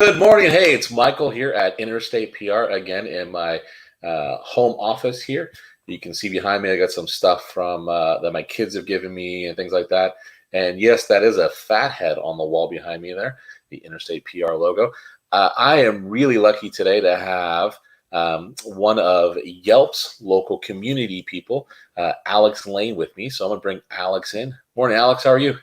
Good morning. Hey, it's Michael here at Interstate PR again in my home office here. You can see behind me, I got some stuff from that my kids have given me and things like that. And yes, that is a fat head on the wall behind me there, the Interstate PR logo. I am really lucky today to have one of Yelp's local community people, Alex Lane, with me. So I'm going to bring Alex in. Morning, Alex. How are you?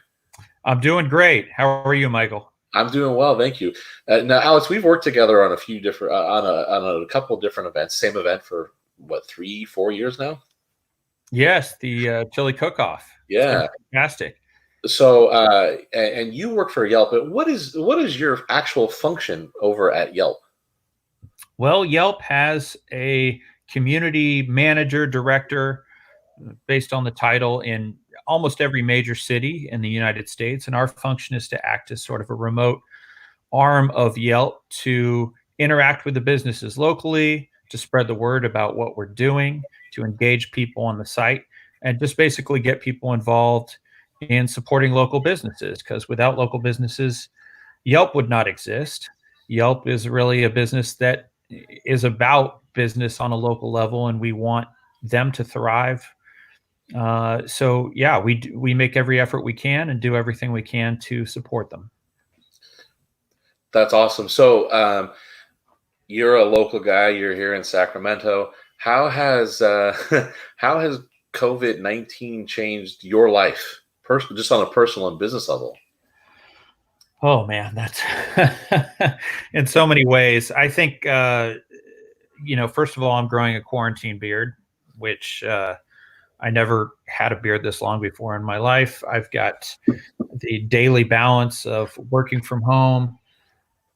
I'm doing great. How are you, Michael? I'm doing well, thank you. Now, Alex, we've worked together on a few different, on a couple of different events. Same event for what, 3-4 years now? Yes, the chili cook-off. It's been Yeah. fantastic. So, and you work for Yelp, but what is your actual function over at Yelp? Well, Yelp has a community manager, director, based on the title in almost every major city in the United States. And our function is to act as sort of a remote arm of Yelp to interact with the businesses locally, to spread the word about what we're doing, to engage people on the site, and just basically get people involved in supporting local businesses. Because without local businesses, Yelp would not exist. Yelp is really a business that is about business on a local level, and we want them to thrive. So yeah, we make every effort we can and do everything we can to support them. That's awesome. So, you're a local guy. You're here in Sacramento. How has how has COVID-19 changed your life, just on a personal and business level? Oh man, that's in so many ways. I think first of all, I'm growing a quarantine beard, which I never had a beard this long before in my life. I've got the daily balance of working from home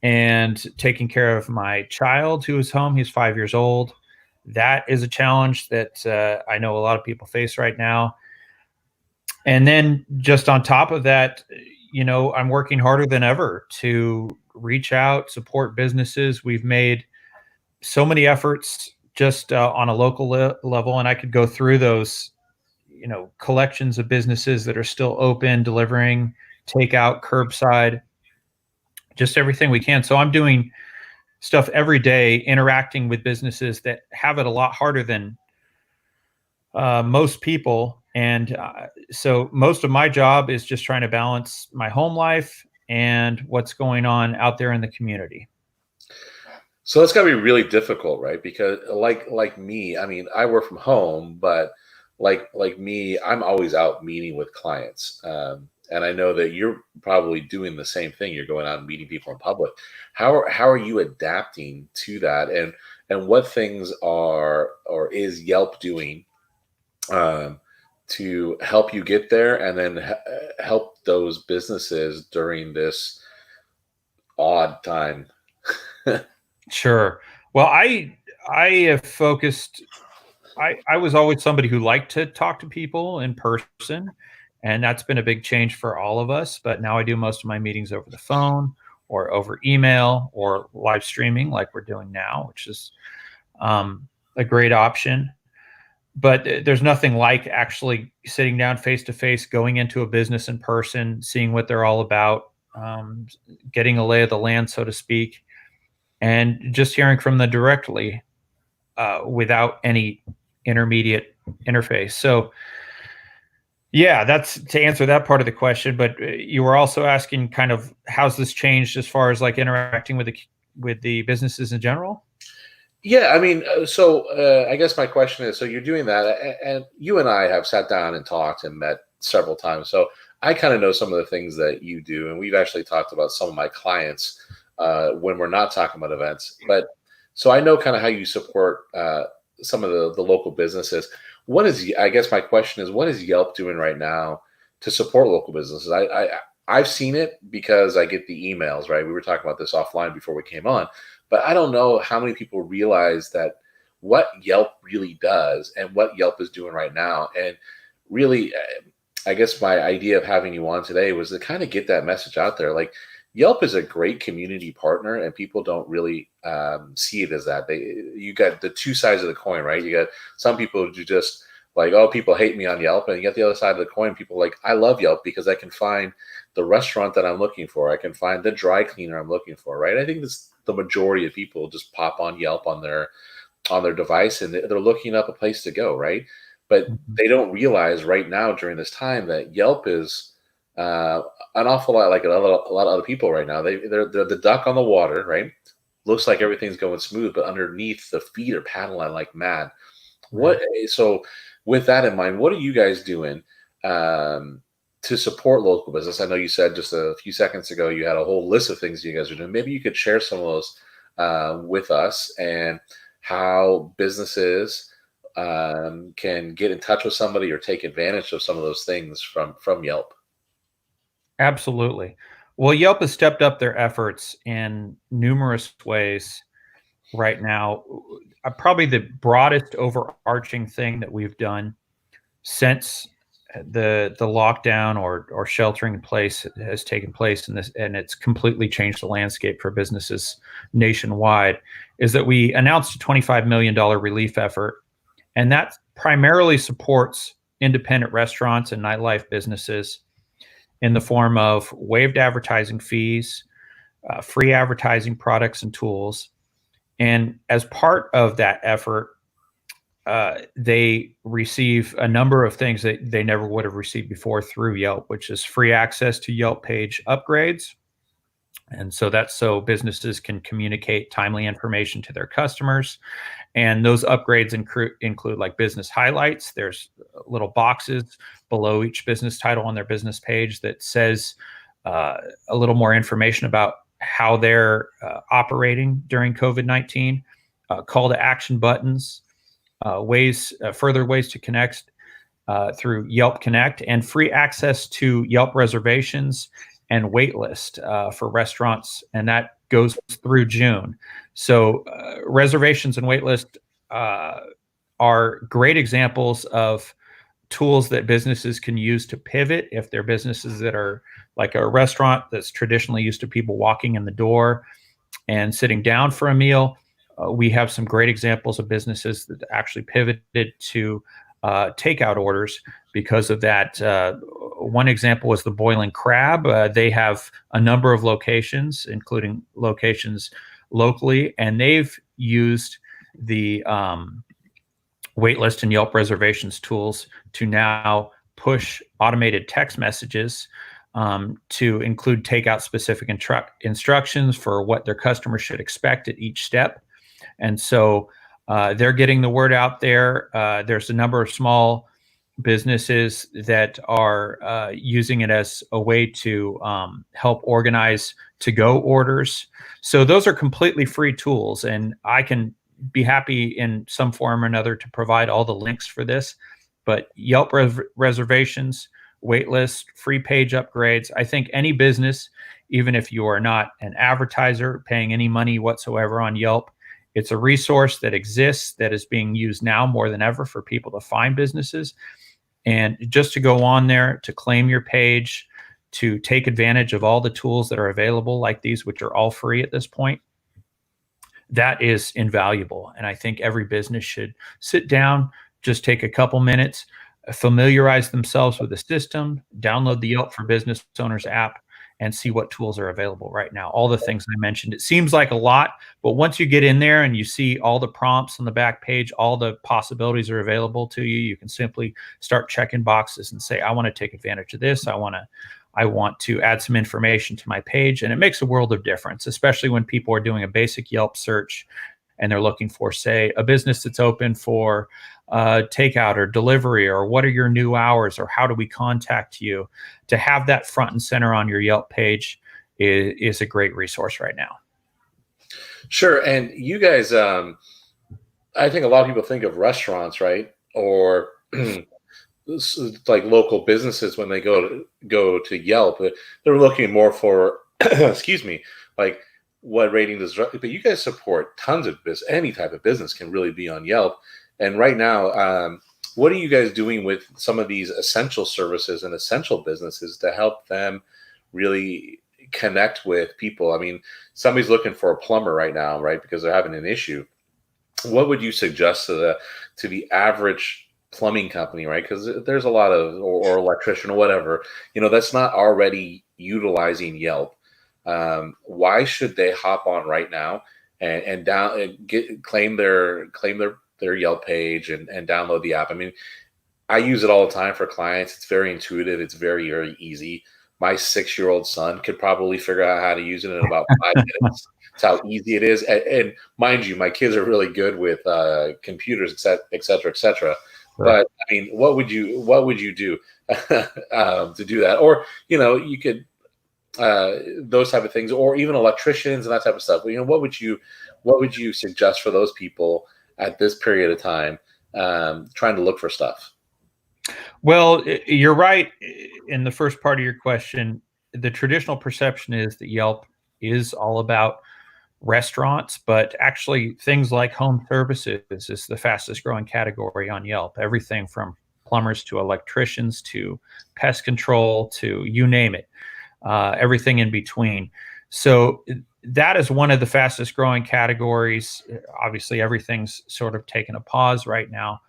and taking care of my child who is home. He's 5 years old. That is a challenge that I know a lot of people face right now. And then just on top of that, I'm working harder than ever to reach out, support businesses. We've made so many efforts just on a local level, and I could go through those, collections of businesses that are still open, delivering, takeout, curbside, just everything we can. So I'm doing stuff every day, interacting with businesses that have it a lot harder than most people. And so most of my job is just trying to balance my home life and what's going on out there in the community. So that's got to be really difficult, right? Because like me, I mean, I work from home, but like me, I'm always out meeting with clients, and I know that you're probably doing the same thing. You're going out and meeting people in public. How are you adapting to that, and what things are or is Yelp doing to help you get there, and then help those businesses during this odd time? Sure. Well, I have focused. I was always somebody who liked to talk to people in person, and that's been a big change for all of us. But now I do most of my meetings over the phone or over email or live streaming, like we're doing now, which is a great option. But there's nothing like actually sitting down face to face, going into a business in person, seeing what they're all about, getting a lay of the land, so to speak, and just hearing from them directly without any intermediate interface. So, yeah, that's to answer that part of the question. But you were also asking kind of how's this changed as far as like interacting with the businesses in general. Yeah, I mean, I guess my question is, so you're doing that, and you and I have sat down and talked and met several times. So I kind of know some of the things that you do, and we've actually talked about some of my clients when we're not talking about events. But so I know kind of how you support some of the local businesses. I guess my question is, what is Yelp doing right now to support local businesses? I've seen it because I get the emails, right? We were talking about this offline before we came on, but I don't know how many people realize that what Yelp really does and what Yelp is doing right now. And really, I guess my idea of having you on today was to kind of get that message out there. Like, Yelp is a great community partner, and people don't really see it as that. You got the two sides of the coin, right? You got some people who just like, oh, people hate me on Yelp, and you get the other side of the coin. People are like, I love Yelp because I can find the restaurant that I'm looking for. I can find the dry cleaner I'm looking for, right? I think this the majority of people just pop on Yelp on their device, and they're looking up a place to go, right? But Mhm. they don't realize right now during this time that Yelp is uh, an awful lot like a lot of other people right now. They're the duck on the water, right? Looks like everything's going smooth, but underneath the feet are paddling like mad. Right. So with that in mind, what are you guys doing um, to support local business? I know you said just a few seconds ago you had a whole list of things you guys are doing. Maybe you could share some of those with us, and how businesses can get in touch with somebody or take advantage of some of those things from Yelp. Absolutely. Well, Yelp has stepped up their efforts in numerous ways right now. Probably the broadest overarching thing that we've done since the lockdown or sheltering in place has taken place in this, and it's completely changed the landscape for businesses nationwide, is that we announced a $25 million relief effort, and that primarily supports independent restaurants and nightlife businesses in the form of waived advertising fees, free advertising products and tools. And as part of that effort, they receive a number of things that they never would have received before through Yelp, which is free access to Yelp page upgrades. And so that's so businesses can communicate timely information to their customers. And those upgrades include like business highlights. There's little boxes below each business title on their business page that says a little more information about how they're operating during COVID-19, call to action buttons, further ways to connect through Yelp Connect, and free access to Yelp reservations and waitlist for restaurants, and that goes through June. So reservations and waitlist are great examples of tools that businesses can use to pivot if they're businesses that are like a restaurant that's traditionally used to people walking in the door and sitting down for a meal. We have some great examples of businesses that actually pivoted to takeout orders because of that. One example was the Boiling Crab. They have a number of locations, including locations locally, and they've used the waitlist and Yelp reservations tools to now push automated text messages to include takeout specific instructions for what their customers should expect at each step. And so they're getting the word out there. There's a number of small businesses that are using it as a way to help organize to go orders. So those are completely free tools, and I can be happy in some form or another to provide all the links for this. But Yelp reservations, waitlist, free page upgrades. I think any business, even if you are not an advertiser paying any money whatsoever on Yelp, it's a resource that exists that is being used now more than ever for people to find businesses. And just to go on there, to claim your page, to take advantage of all the tools that are available, like these, which are all free at this point, that is invaluable. And I think every business should sit down, just take a couple minutes, familiarize themselves with the system, download the Yelp for Business Owners app, and see what tools are available right now. All the things I mentioned. It seems like a lot, but once you get in there and you see all the prompts on the back page, all the possibilities are available to you. You can simply start checking boxes and say, I want to take advantage of this. I want to add some information to my page. And it makes a world of difference, especially when people are doing a basic Yelp search and they're looking for, say, a business that's open for takeout or delivery, or what are your new hours, or how do we contact you. To have that front and center on your Yelp page is a great resource right now. Sure. And you guys, I think a lot of people think of restaurants, right? Or like local businesses when they go to Yelp. They're looking more for, excuse me, like what rating does. But you guys support tons of business. Any type of business can really be on Yelp. And right now, what are you guys doing with some of these essential services and essential businesses to help them really connect with people? I mean, somebody's looking for a plumber right now, right? Because they're having an issue. What would you suggest to the average plumbing company, right? Because there's a lot of, or electrician or whatever, that's not already utilizing Yelp. Why should they hop on right now and down and claim their Yelp page and download the app? I mean, I use it all the time for clients. It's very intuitive. It's very, very easy. My 6-year-old son could probably figure out how to use it in about 5 minutes. It's how easy it is. And mind you, my kids are really good with computers, et cetera, et cetera. Sure. But I mean, what would you do to do that? Or, you could those type of things, or even electricians and that type of stuff. What would you suggest for those people at this period of time trying to look for stuff? Well, you're right in the first part of your question. The traditional perception is that Yelp is all about restaurants, but actually things like home services is the fastest growing category on Yelp. Everything from plumbers to electricians to pest control to you name it, everything in between. So that is one of the fastest growing categories. Obviously, everything's sort of taken a pause right now,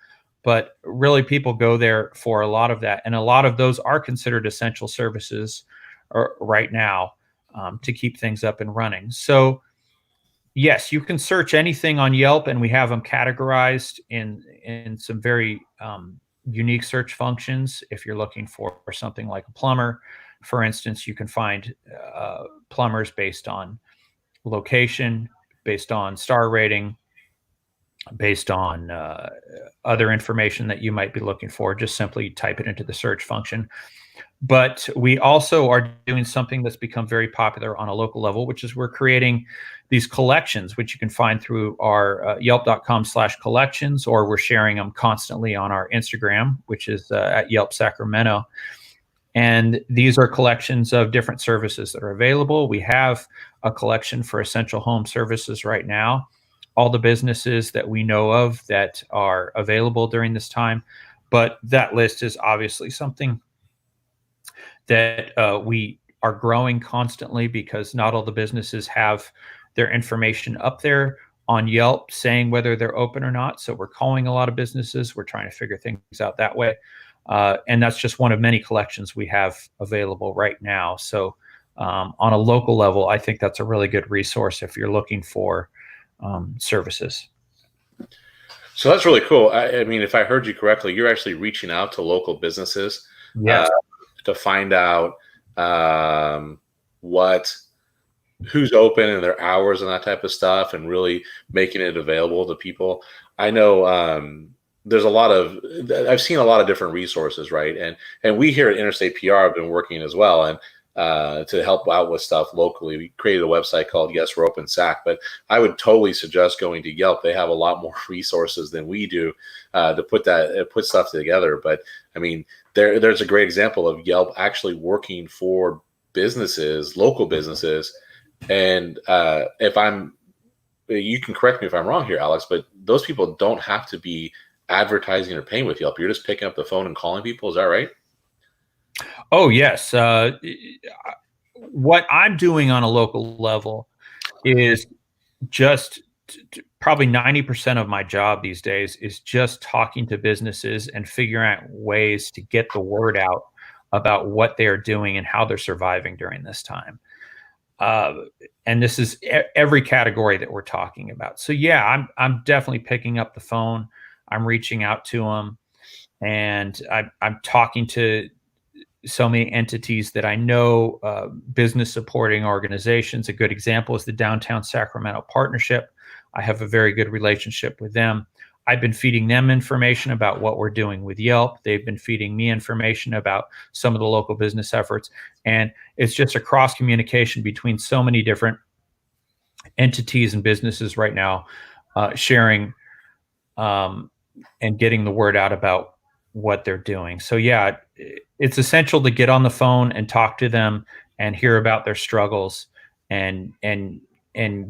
but really people go there for a lot of that. And a lot of those are considered essential services right now, to keep things up and running. So yes, you can search anything on Yelp, and we have them categorized in some very unique search functions. If you're looking for something like a plumber, for instance, you can find plumbers based on location, based on star rating, based on other information that you might be looking for. Just simply type it into the search function. But we also are doing something that's become very popular on a local level, which is we're creating these collections, which you can find through our yelp.com/collections, or we're sharing them constantly on our Instagram, which is at Yelp Sacramento. And these are collections of different services that are available. We have a collection for essential home services right now, all the businesses that we know of that are available during this time. But that list is obviously something that we are growing constantly, because not all the businesses have their information up there on Yelp saying whether they're open or not. So we're calling a lot of businesses. We're trying to figure things out that way. And that's just one of many collections we have available right now. So on a local level, I think that's a really good resource if you're looking for services. So that's really cool. I mean, if I heard you correctly, you're actually reaching out to local businesses Yes. to find out who's open and their hours and that type of stuff, and really making it available to people. I know I've seen a lot of different resources, right? And we here at Interstate PR have been working as well, and to help out with stuff locally. We created a website called Yes, We're Open Sac, but I would totally suggest going to Yelp. They have a lot more resources than we do to put stuff together. But I mean, there's a great example of Yelp actually working for businesses, local businesses. And you can correct me if I'm wrong here, Alex, but those people don't have to be advertising or paying with Yelp. You're just picking up the phone and calling people. Is that right? Oh, yes. What I'm doing on a local level is just probably 90% of my job these days is just talking to businesses and figuring out ways to get the word out about what they're doing and how they're surviving during this time. And this is every category that we're talking about. So yeah, I'm definitely picking up the phone. I'm reaching out to them, and I'm talking to so many entities that I know, business supporting organizations. A good example is the Downtown Sacramento Partnership. I have a very good relationship with them. I've been feeding them information about what we're doing with Yelp. They've been feeding me information about some of the local business efforts. And it's just a cross communication between so many different entities and businesses right now, sharing and getting the word out about what they're doing. So yeah, it's essential to get on the phone and talk to them and hear about their struggles, and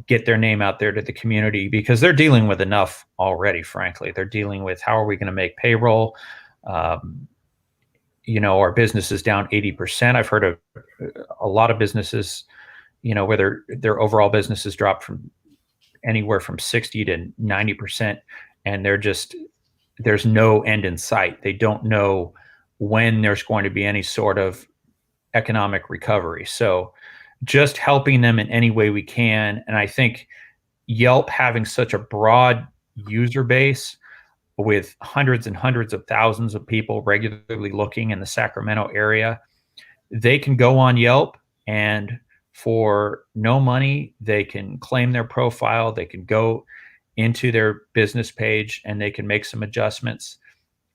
get their name out there to the community, because they're dealing with enough already. Frankly, they're dealing with, how are we going to make payroll? Our business is down 80%. I've heard of a lot of businesses, where their overall business has dropped from anywhere from 60 to 90%, and they're just there's no end in sight. They don't know when there's going to be any sort of economic recovery. So just helping them in any way we can. And I think Yelp having such a broad user base with hundreds and hundreds of thousands of people regularly looking in the Sacramento area, they can go on Yelp and for no money, they can claim their profile, they can go into their business page and they can make some adjustments.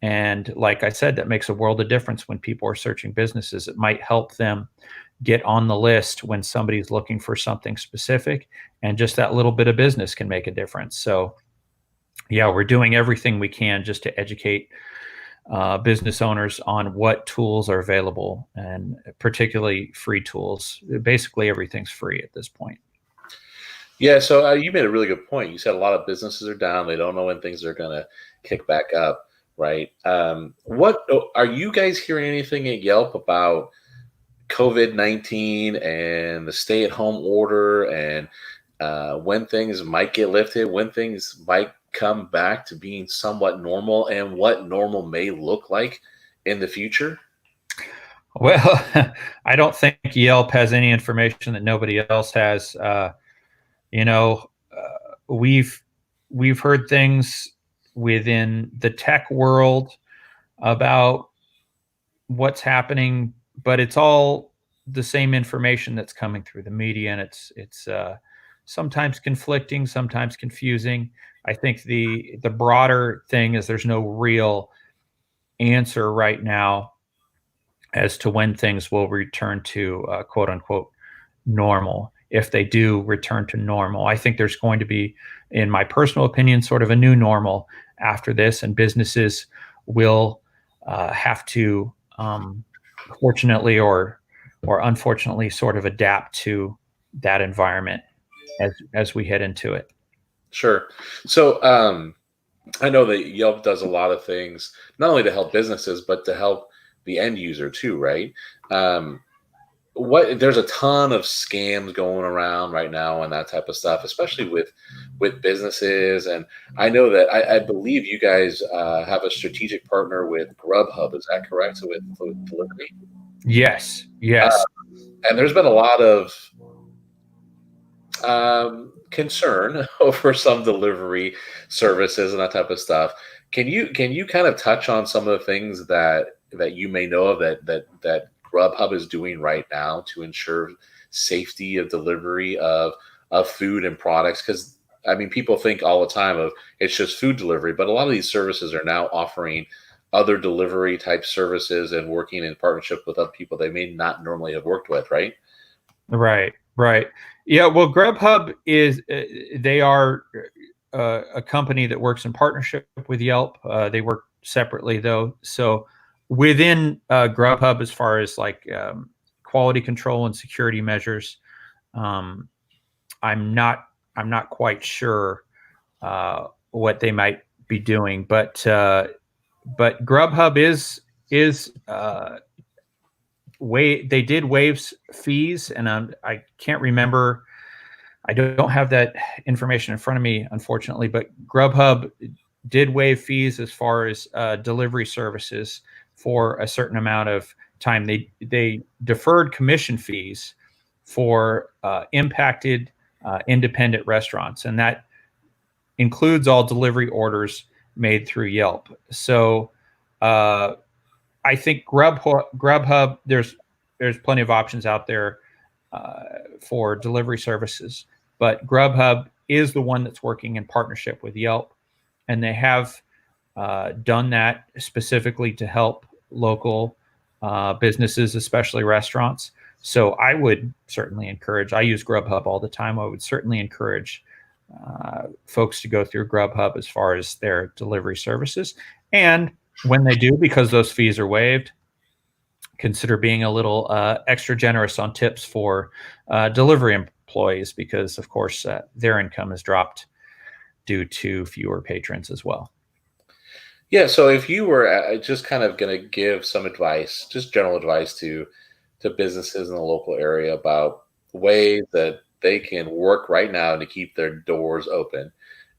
And like I said, that makes a world of difference when people are searching businesses. It might help them get on the list when somebody's looking for something specific, and just that little bit of business can make a difference. So yeah, we're doing everything we can just to educate business owners on what tools are available, and particularly free tools. Basically, everything's free at this point. Yeah, so you made a really good point. You said a lot of businesses are down; they don't know when things are going to kick back up, right? What are you guys hearing anything at Yelp about COVID-19 and the stay-at-home order, and when things might get lifted, when things might come back to being somewhat normal, and what normal may look like in the future? Well, I don't think Yelp has any information that nobody else has. You know, we've heard things within the tech world about what's happening, but it's all the same information that's coming through the media, and it's sometimes conflicting, sometimes confusing. I think the broader thing is there's no real answer right now as to when things will return to quote unquote normal. If they do return to normal, I think there's going to be, in my personal opinion, sort of a new normal after this, and businesses will have to, fortunately or unfortunately, sort of adapt to that environment as we head into it. Sure. So I know that Yelp does a lot of things, not only to help businesses, but to help the end user too, right? Um, what there's a ton of scams going around right now and that type of stuff, especially with businesses. And I know that I believe you guys have a strategic partner with Grubhub. Is that correct? So with food delivery, Yes, uh, yes. and there's been a lot of concern over some delivery services and that type of stuff. Can you kind of touch on some of the things that you may know of that Grubhub is doing right now to ensure safety of delivery of food and products? Because I mean, people think all the time of it's just food delivery, but a lot of these services are now offering other delivery type services and working in partnership with other people they may not normally have worked with, right? Right, right. Yeah, well, Grubhub is they are a company that works in partnership with Yelp. They work separately though. So within Grubhub, as far as like quality control and security measures, um, I'm not quite sure what they might be doing, but Grubhub is they did waive fees, and I can't remember. I don't have that information in front of me, unfortunately, but Grubhub did waive fees as far as delivery services for a certain amount of time. They deferred commission fees for impacted independent restaurants, and that includes all delivery orders made through Yelp. So uh, I think Grubhub, there's plenty of options out there uh, for delivery services, but Grubhub is the one that's working in partnership with Yelp, and they have done that specifically to help local businesses, especially restaurants. So I would certainly encourage. I use Grubhub all the time. I would certainly encourage folks to go through Grubhub as far as their delivery services, and when they do, because those fees are waived, consider being a little extra generous on tips for delivery employees, because of course their income has dropped due to fewer patrons as well. Yeah. So if you were just kind of going to give some advice, just general advice to businesses in the local area about ways that they can work right now to keep their doors open,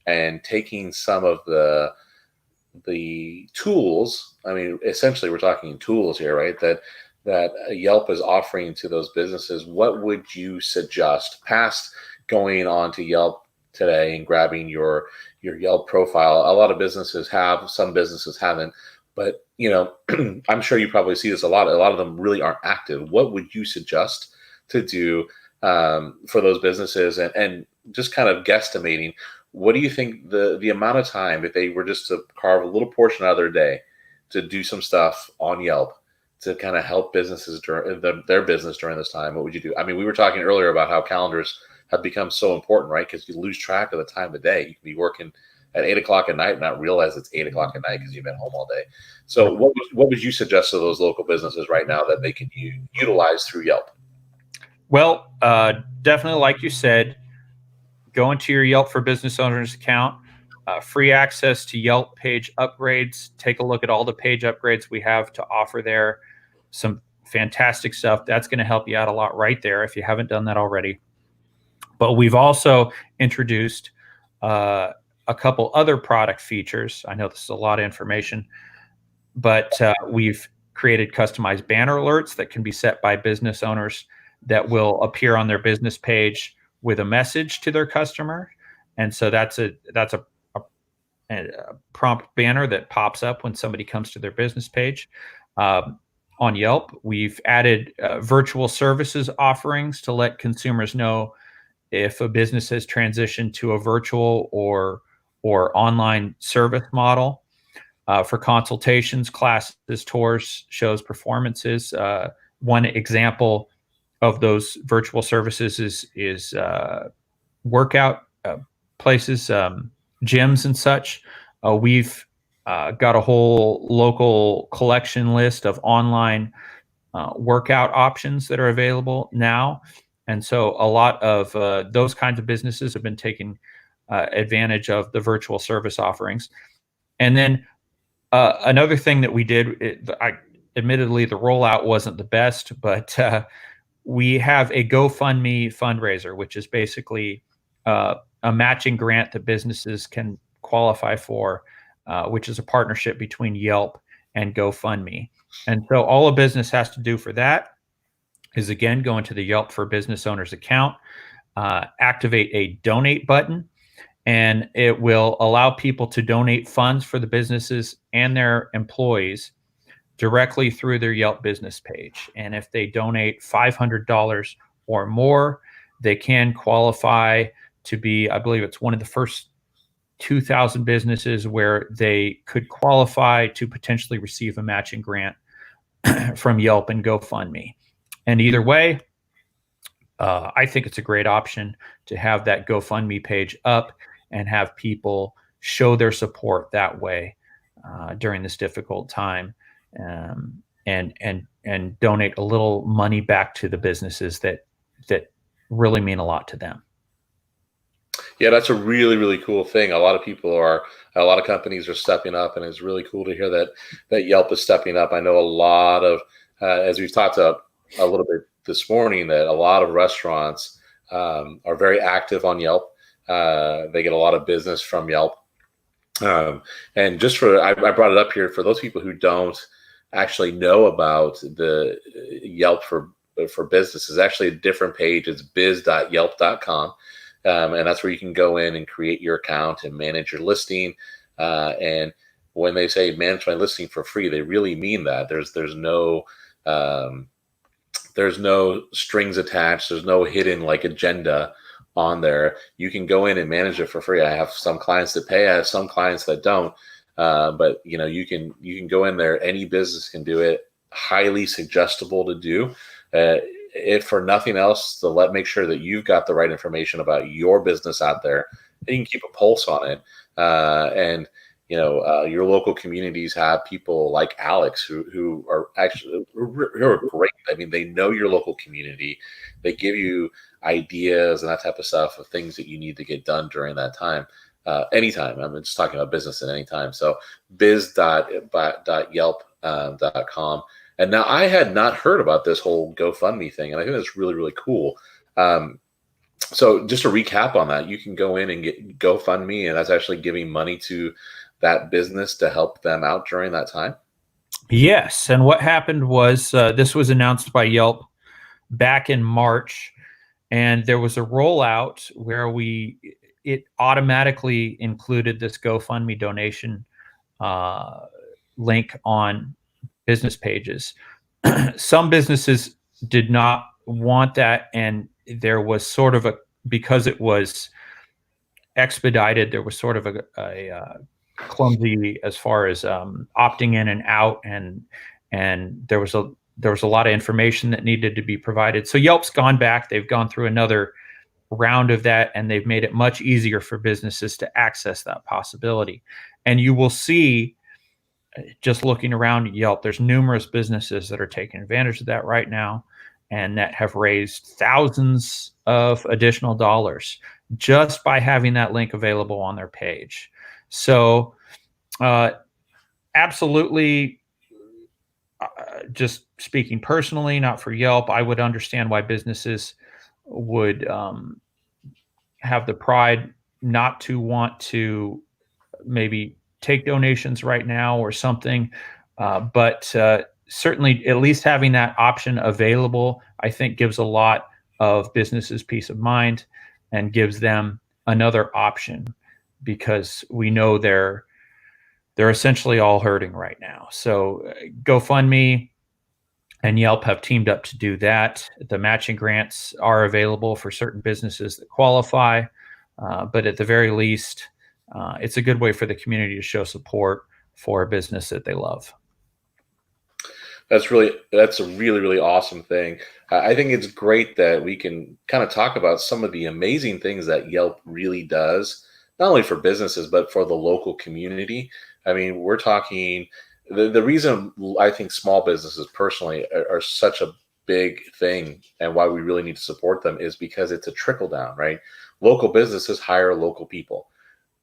and taking some of the the tools. I mean, essentially, we're talking tools here, right? That Yelp is offering to those businesses. What would you suggest past going on to Yelp today and grabbing your Yelp profile? A lot of businesses have, some businesses haven't, but I'm sure you probably see this a lot. A lot of them really aren't active. What would you suggest to do for those businesses, and just kind of guesstimating, what do you think the amount of time, if they were just to carve a little portion out of their day to do some stuff on Yelp to kind of help businesses during their business during this time, what would you do? I mean, we were talking earlier about how calendars have become so important, right? Because you lose track of the time of day. You can be working at 8 o'clock at night and not realize it's 8 o'clock at night because you've been home all day. So what would you suggest to those local businesses right now that they can utilize through Yelp? Well, definitely, like you said, go into your Yelp for Business Owners account, free access to Yelp page upgrades. Take a look at all the page upgrades we have to offer there. Some fantastic stuff. That's going to help you out a lot right there if you haven't done that already. But we've also introduced a couple other product features. I know this is a lot of information, but we've created customized banner alerts that can be set by business owners that will appear on their business page with a message to their customer. And so that's a prompt banner that pops up when somebody comes to their business page. On Yelp, we've added virtual services offerings to let consumers know if a business has transitioned to a virtual or online service model for consultations, classes, tours, shows, performances. One example of those virtual services is workout places, gyms and such. We've got a whole local collection list of online workout options that are available now. And so a lot of those kinds of businesses have been taking advantage of the virtual service offerings. And then another thing that we did, admittedly, the rollout wasn't the best, but we have a GoFundMe fundraiser, which is basically a matching grant that businesses can qualify for, which is a partnership between Yelp and GoFundMe. And so all a business has to do for that is, again, go into the Yelp for Business Owners account, activate a donate button, and it will allow people to donate funds for the businesses and their employees directly through their Yelp business page. And if they donate $500 or more, they can qualify to be, I believe it's one of the first 2,000 businesses where they could qualify to potentially receive a matching grant from Yelp and GoFundMe. And either way, I think it's a great option to have that GoFundMe page up and have people show their support that way during this difficult time, and donate a little money back to the businesses that really mean a lot to them. Yeah, that's a really, really cool thing. A lot of companies are stepping up, and it's really cool to hear that Yelp is stepping up. I know a lot of, as we've talked about a little bit this morning, that a lot of restaurants are very active on Yelp. They get a lot of business from Yelp. And just I brought it up here for those people who don't actually know about the Yelp for businesses. Actually a different page. It's biz.yelp.com. And that's where you can go in and create your account and manage your listing. And when they say manage my listing for free, they really mean that. There's no strings attached. There's no hidden agenda on there. You can go in and manage it for free. I have some clients that pay. I have some clients that don't. But you can go in there. Any business can do it. Highly suggestible to do. If for nothing else, to make sure that you've got the right information about your business out there, and you can keep a pulse on it. And your local communities have people like Alex who are actually who are great. I mean, they know your local community. They give you ideas and that type of stuff of things that you need to get done during that time. Anytime. I'm just talking about business at any time. So biz.yelp.com. And now I had not heard about this whole GoFundMe thing, and I think that's really, really cool. So just to recap on that, you can go in and get GoFundMe, and that's actually giving money to that business to help them out during that time. Yes, and what happened was this was announced by Yelp back in March, and there was a rollout where it automatically included this GoFundMe donation uh, link on business pages. Some businesses did not want that, and there was sort of because it was expedited, there was sort of a clumsy as far as opting in and out, and there was a lot of information that needed to be provided. So Yelp's gone back. They've gone through another round of that, and they've made it much easier for businesses to access that possibility. And you will see, just looking around Yelp, there's numerous businesses that are taking advantage of that right now and that have raised thousands of additional dollars just by having that link available on their page. So, absolutely, just speaking personally, not for Yelp, I would understand why businesses would have the pride not to want to maybe take donations right now or something. But certainly, at least having that option available, I think, gives a lot of businesses peace of mind and gives them another option, because we know they're essentially all hurting right now. So GoFundMe and Yelp have teamed up to do that. The matching grants are available for certain businesses that qualify, but at the very least, it's a good way for the community to show support for a business that they love. That's a really, really awesome thing. I think it's great that we can kind of talk about some of the amazing things that Yelp really does, not only for businesses, but for the local community. I mean, we're talking the reason I think small businesses personally are such a big thing and why we really need to support them is because it's a trickle down, right? Local businesses hire local people.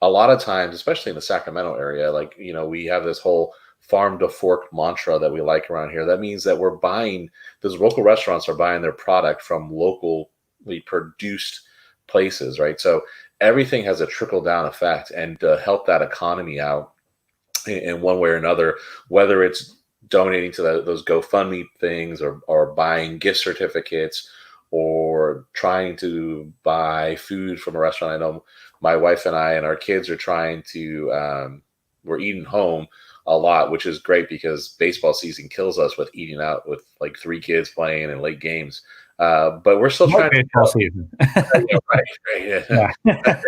A lot of times, especially in the Sacramento area, like, we have this whole farm to fork mantra that we like around here. That means that those local restaurants are buying their product from locally produced places, right? So everything has a trickle down effect, and to help that economy out in one way or another, whether it's donating to those GoFundMe things, or buying gift certificates, or trying to buy food from a restaurant. I know my wife and I and our kids are trying to, we're eating home a lot, which is great because baseball season kills us with eating out with like 3 kids playing and late games. But we're still trying baseball season. yeah, right, yeah. Yeah.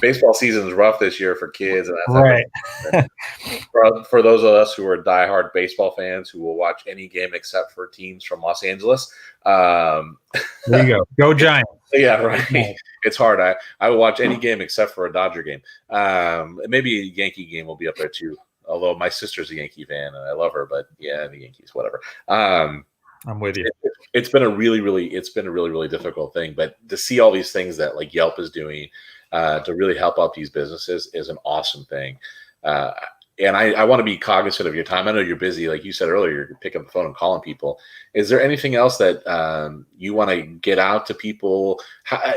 Baseball season is rough this year for kids, and that's Right. for those of us who are diehard baseball fans who will watch any game except for teams from Los Angeles. There you go. Go Giants. Yeah, right. It's hard. I will watch any game except for a Dodger game. Maybe a Yankee game will be up there too. Although my sister's a Yankee fan and I love her, but yeah, the Yankees, whatever. I'm with you. It's been a really, really difficult thing. But to see all these things that like Yelp is doing to really help out these businesses is an awesome thing. And I want to be cognizant of your time. I know you're busy. Like you said earlier, you're picking up the phone and calling people. Is there anything else that you want to get out to people?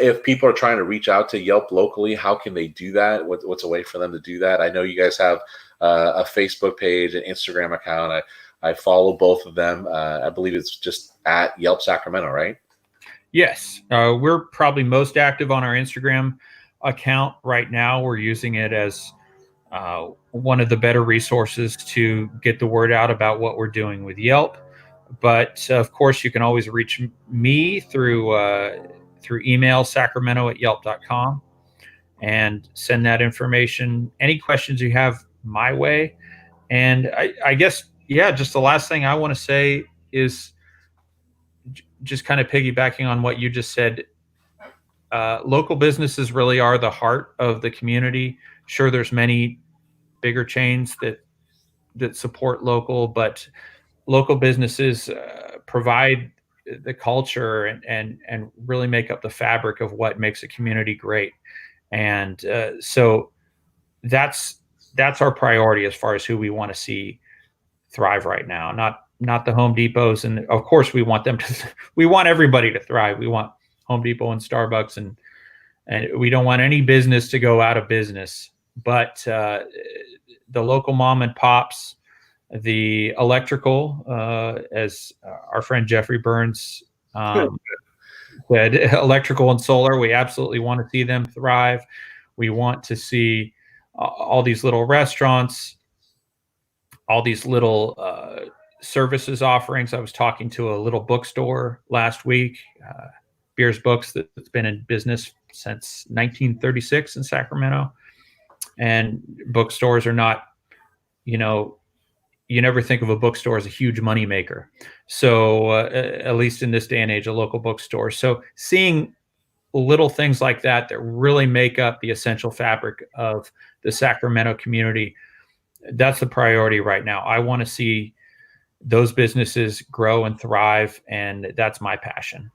If people are trying to reach out to Yelp locally, how can they do that? What's a way for them to do that? I know you guys have a Facebook page, an Instagram account. I follow both of them. I believe it's just at Yelp Sacramento, right? Yes. We're probably most active on our Instagram account right now. We're using it as one of the better resources to get the word out about what we're doing with Yelp. But of course, you can always reach me through email, sacramento@yelp.com, and send that information. Any questions you have my way. And I guess, yeah, just the last thing I want to say is just kind of piggybacking on what you just said. Local businesses really are the heart of the community. Sure, there's many bigger chains that support local, but local businesses provide the culture and really make up the fabric of what makes a community great. And so that's our priority as far as who we want to see thrive right now. Not the Home Depots, and of course we want them to. We want everybody to thrive. We want Home Depot and Starbucks and and we don't want any business to go out of business. But the local mom and pops, the electrical, as our friend Jeffrey Burns said, electrical and solar, we absolutely want to see them thrive. We want to see all these little restaurants, all these little services offerings. I was talking to a little bookstore last week, Beers Books, that's been in business since 1936 in Sacramento. And bookstores are not, you know, you never think of a bookstore as a huge money maker. So at least in this day and age, a local bookstore. So seeing little things like that that really make up the essential fabric of the Sacramento community, that's the priority right now. I want to see those businesses grow and thrive, and that's my passion.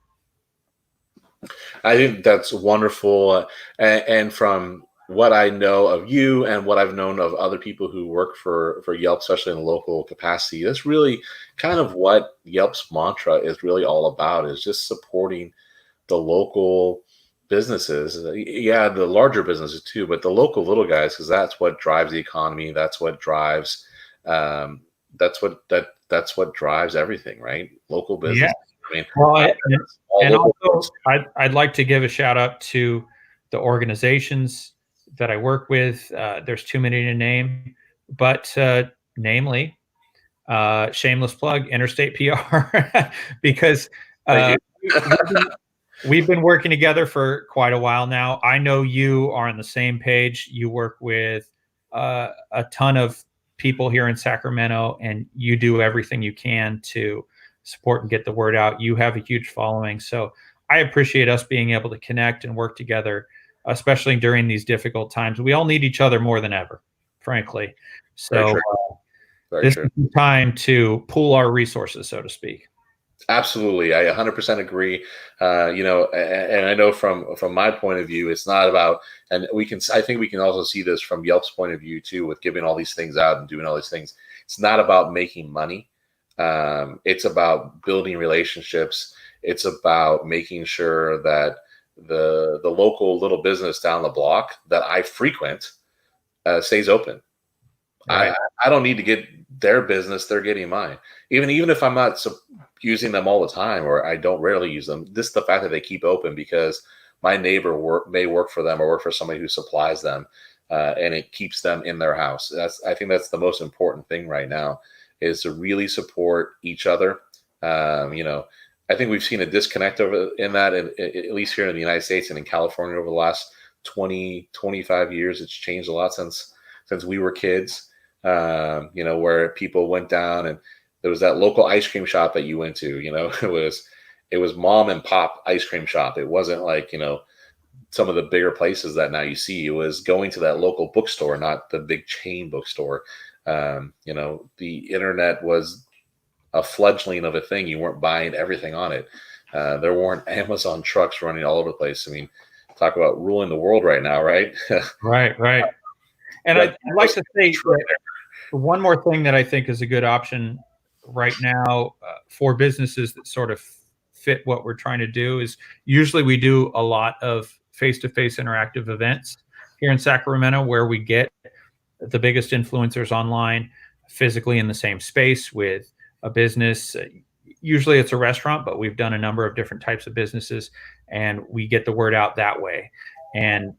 I think that's wonderful. And from what I know of you and what I've known of other people who work for Yelp, especially in a local capacity, that's really kind of what Yelp's mantra is really all about, is just supporting the local businesses. Yeah, the larger businesses too, but the local little guys, because that's what drives the economy. That's what drives that's what drives everything, right? Local business. Yeah. I mean, Well, and local also, I'd like to give a shout out to the organizations that I work with. There's too many to name, but namely, shameless plug, Interstate PR, because Thank we've been working together for quite a while now. I know you are on the same page. You work with a ton of people here in Sacramento, and you do everything you can to support and get the word out. You have a huge following. So I appreciate us being able to connect and work together, especially during these difficult times. We all need each other more than ever, frankly. So this is the time to pool our resources, so to speak. Absolutely, I 100% agree. And I know from my point of view, it's not about, and I think we can also see this from Yelp's point of view too, with giving all these things out and doing all these things. It's not about making money. It's about building relationships. It's about making sure that the local little business down the block that I frequent stays open. Right. I don't need to get their business; they're getting mine. Even if I'm not using them all the time, or I don't rarely use them, this is the fact that they keep open because my neighbor may work for them or work for somebody who supplies them, and it keeps them in their house. I think that's the most important thing right now, is to really support each other. I think we've seen a disconnect in that, at least here in the United States and in California over the last 20, 25 years. It's changed a lot since we were kids. Where people went down and there was that local ice cream shop that you went to, it was mom and pop ice cream shop. It wasn't like, some of the bigger places that now you see. It was going to that local bookstore, not the big chain bookstore. The internet was a fledgling of a thing. You weren't buying everything on it. There weren't Amazon trucks running all over the place. I mean, talk about ruling the world right now, right? Right. And I'd like to say one more thing that I think is a good option right now for businesses that sort of fit what we're trying to do is usually we do a lot of face-to-face interactive events here in Sacramento where we get the biggest influencers online physically in the same space with a business. Usually it's a restaurant, but we've done a number of different types of businesses, and we get the word out that way and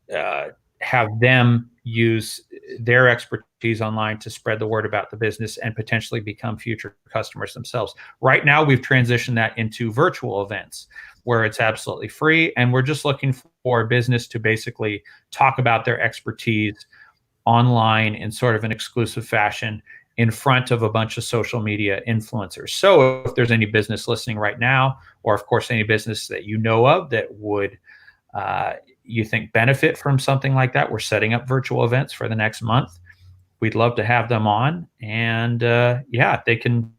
have them use their expertise online to spread the word about the business and potentially become future customers themselves. Right now, we've transitioned that into virtual events where it's absolutely free, and we're just looking for a business to basically talk about their expertise online in sort of an exclusive fashion in front of a bunch of social media influencers. So if there's any business listening right now, or of course any business that you know of that would you think benefit from something like that, we're setting up virtual events for the next month. We'd love to have them on, and they can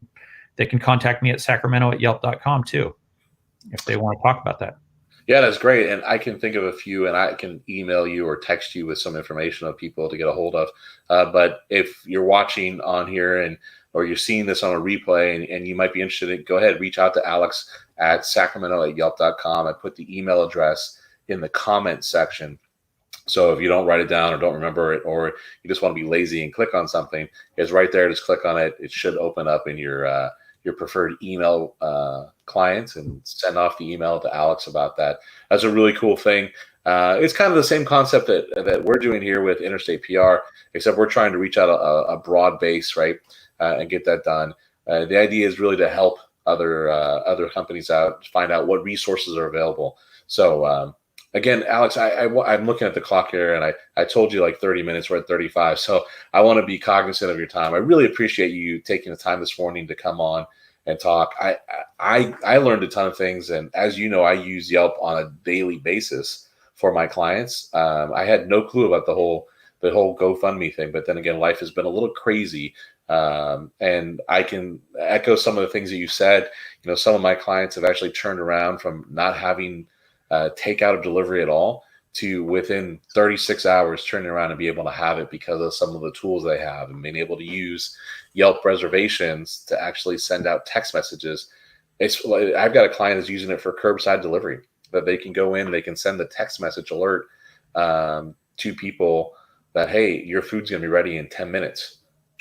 contact me at sacramento@yelp.com too if they want to talk about that. Yeah, that's great. And I can think of a few, and I can email you or text you with some information of people to get a hold of. But if you're watching on here or you're seeing this on a replay and you might be interested, go ahead, reach out to Alex at sacramento@yelp.com. I put the email address in the comment section. So if you don't write it down or don't remember it, or you just want to be lazy and click on something, it's right there. Just click on it. It should open up in your preferred email client, and send off the email to Alex about that. That's a really cool thing. It's kind of the same concept that we're doing here with Interstate PR, except we're trying to reach out a broad base, right, and get that done. The idea is really to help other companies out, find out what resources are available. So again, Alex, I'm looking at the clock here, and I told you like 30 minutes. We're at 35, so I want to be cognizant of your time. I really appreciate you taking the time this morning to come on and talk. I learned a ton of things, and as you know, I use Yelp on a daily basis for my clients. I had no clue about the whole GoFundMe thing, but then again, life has been a little crazy. And I can echo some of the things that you said. You know, some of my clients have actually turned around from not having takeout of delivery at all to within 36 hours turning around and be able to have it because of some of the tools they have, and being able to use Yelp reservations to actually send out text messages. I've got a client that's using it for curbside delivery, that they can go in, they can send the text message alert to people that, hey, your food's going to be ready in 10 minutes.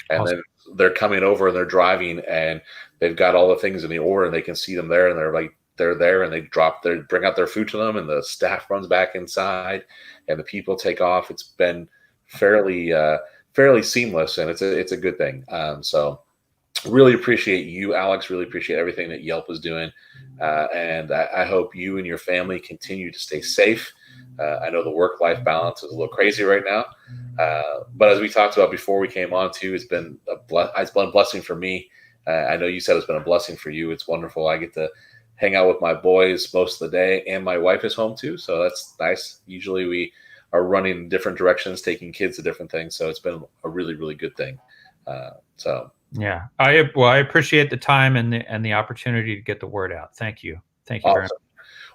And Awesome. then they're coming over and they're driving, and they've got all the things in the order, and they can see them there, and they're there, and they bring out their food to them, and the staff runs back inside, and the people take off. It's been fairly seamless, and it's a good thing. So really appreciate you, Alex. Really appreciate everything that Yelp is doing, and I hope you and your family continue to stay safe. I know the work-life balance is a little crazy right now, but as we talked about before we came on too, it's been a blessing for me. I know you said it's been a blessing for you. It's wonderful. I get to hang out with my boys most of the day, and my wife is home too, so that's nice. Usually we are running in different directions, taking kids to different things, so it's been a really, really good thing. So yeah, I appreciate the time and the opportunity to get the word out. Thank you very much. awesome.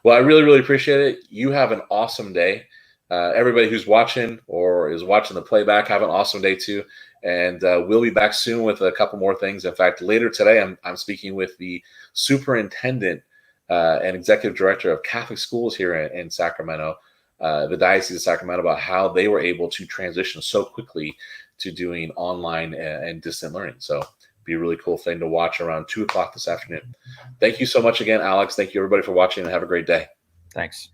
Well, I really, really appreciate it. You have an awesome day. Everybody who's watching or is watching the playback, have an awesome day too. And we'll be back soon with a couple more things. In fact, later today, I'm speaking with the superintendent and executive director of Catholic schools here in Sacramento, the Diocese of Sacramento, about how they were able to transition so quickly to doing online and distant learning. So be a really cool thing to watch around 2 o'clock this afternoon. Thank you so much again, Alex. Thank you everybody for watching, and have a great day. Thanks.